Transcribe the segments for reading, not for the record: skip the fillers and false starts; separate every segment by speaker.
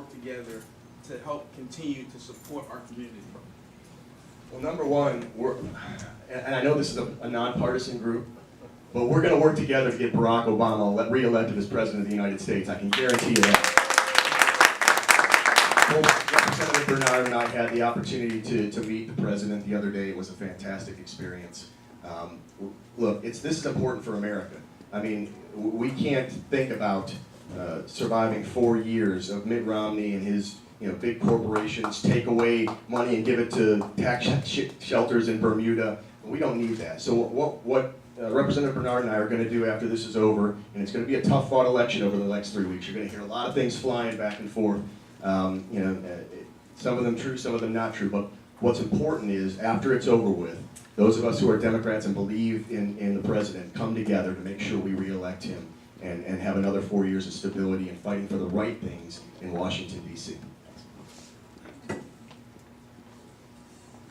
Speaker 1: work together to help continue to support our community?
Speaker 2: Well, number one, and I know this is a nonpartisan group, but we're going to work together to get Barack Obama re-elected as President of the United States. I can guarantee you that. Both Representative Bernard and I had the opportunity to meet the President the other day. It was a fantastic experience. Look, this is important for America. I mean, we can't think about surviving 4 years of Mitt Romney and his big corporations take away money and give it to tax shelters in Bermuda. We don't need that. So what Representative Bernard and I are going to do after this is over, and it's going to be a tough fought election over the next 3 weeks. You're going to hear a lot of things flying back and forth. Some of them true, some of them not true. But what's important is after it's over with, those of us who are Democrats and believe in the president come together to make sure we re-elect him and have another 4 years of stability and fighting for the right things in Washington, D.C.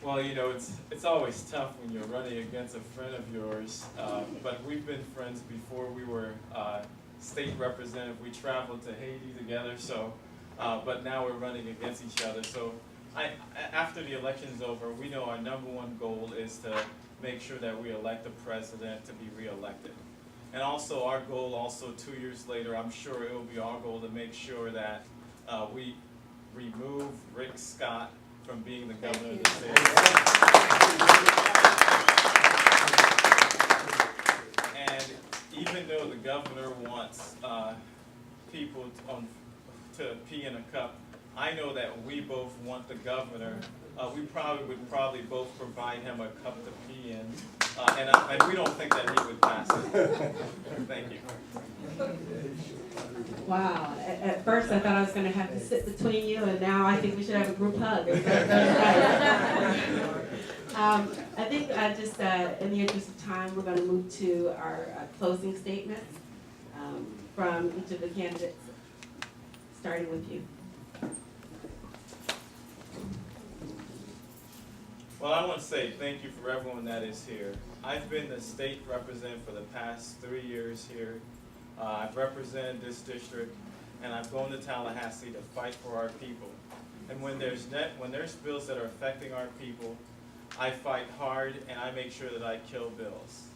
Speaker 3: Well, it's always tough when you're running against a friend of yours, but we've been friends before we were state representative. We traveled to Haiti together, so, but now we're running against each other. So after the election is over, we know our #1 goal is to make sure that we elect a president to be re-elected. And also our goal, 2 years later, I'm sure it will be our goal to make sure that we remove Rick Scott from being the governor of the state. And even though the governor wants people to pee in a cup, I know that we both want the governor. We would probably both provide him a cup to pee in, and we don't think that he would pass it. Thank you.
Speaker 4: Wow. At first I thought I was going to have to sit between you, and now I think we should have a group hug. I think just in the interest of time, we're going to move to our closing statements from each of the candidates, starting with you.
Speaker 3: Well, I want to say thank you for everyone that is here. I've been the state representative for the past 3 years here. I've represented this district, and I've gone to Tallahassee to fight for our people. And when there's bills that are affecting our people, I fight hard and I make sure that I kill bills.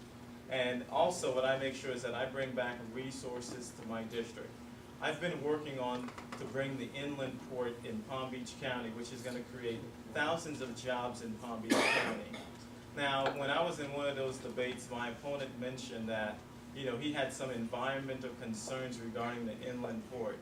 Speaker 3: And also what I make sure is that I bring back resources to my district. I've been working on to bring the inland port in Palm Beach County, which is going to create thousands of jobs in Palm Beach County. Now, when I was in one of those debates, my opponent mentioned that he had some environmental concerns regarding the inland port.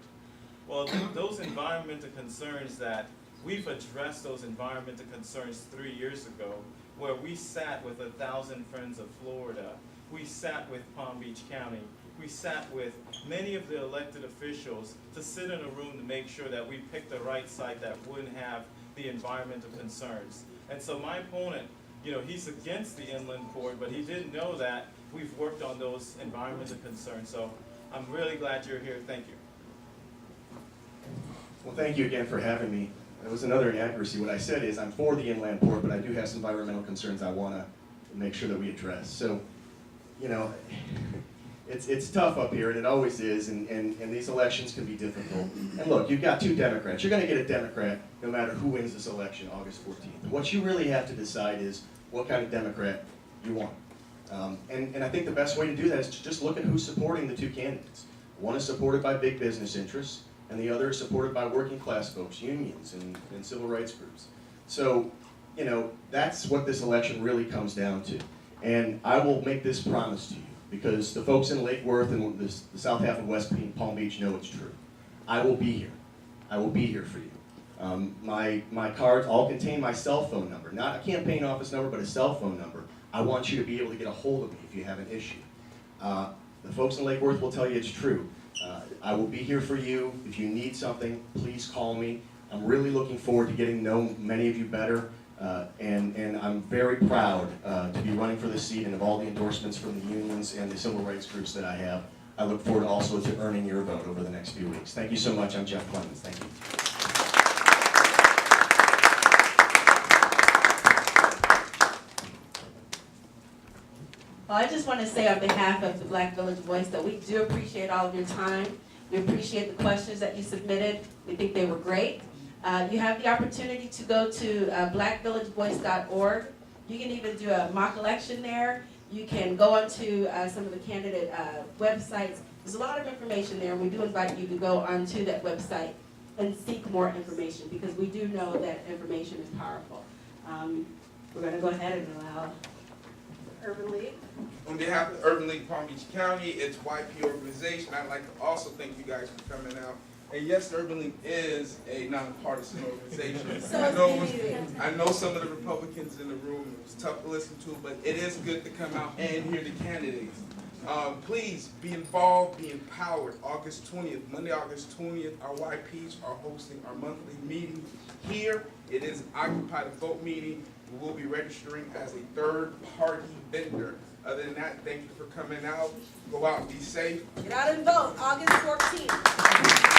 Speaker 3: Well, those environmental concerns that we've addressed those environmental concerns 3 years ago, where we sat with 1,000 Friends of Florida, we sat with Palm Beach County, we sat with many of the elected officials to sit in a room to make sure that we picked the right site that wouldn't have the environmental concerns. And so my opponent, he's against the inland port, but he didn't know that we've worked on those environmental concerns. So I'm really glad you're here. Thank you.
Speaker 2: Well, thank you again for having me. There was another inaccuracy. What I said is I'm for the inland port, but I do have some environmental concerns I want to make sure that we address. So, it's tough up here, and it always is, and these elections can be difficult. And look, you've got 2 Democrats. You're going to get a Democrat no matter who wins this election August 14th. And what you really have to decide is what kind of Democrat you want. And I think the best way to do that is to just look at who's supporting the 2 candidates. One is supported by big business interests, and the other is supported by working class folks, unions, and civil rights groups. So, that's what this election really comes down to. And I will make this promise to you, because the folks in Lake Worth and the south half of West Palm Beach know it's true. I will be here. I will be here for you. My cards all contain my cell phone number, not a campaign office number, but a cell phone number. I want you to be able to get a hold of me if you have an issue. The folks in Lake Worth will tell you it's true. I will be here for you. If you need something, please call me. I'm really looking forward to getting to know many of you better, and I'm very proud to be running for this seat and of all the endorsements from the unions and the civil rights groups that I have. I look forward also to earning your vote over the next few weeks. Thank you so much. I'm Jeff Clemens. Thank you.
Speaker 4: Well, I just want to say on behalf of the Black Village Voice that we do appreciate all of your time. We appreciate the questions that you submitted. We think they were great. You have the opportunity to go to blackvillagevoice.org. You can even do a mock election there. You can go onto some of the candidate websites. There's a lot of information there, and we do invite you to go onto that website and seek more information, because we do know that information is powerful. We're going to go ahead and allow Urban League.
Speaker 1: On behalf of Urban League Palm Beach County, its YP organization, I'd like to also thank you guys for coming out. And yes, Urban League is a nonpartisan organization. I know some of the Republicans in the room, it was tough to listen to, but it is good to come out and hear the candidates. Please be involved, be empowered. August 20th, Monday, August 20th, our YPs are hosting our monthly meeting here. It is an Occupy the Vote meeting. We will be registering as a third-party vendor. Other than that, thank you for coming out. Go out and be safe.
Speaker 4: Get out and vote, August 14th.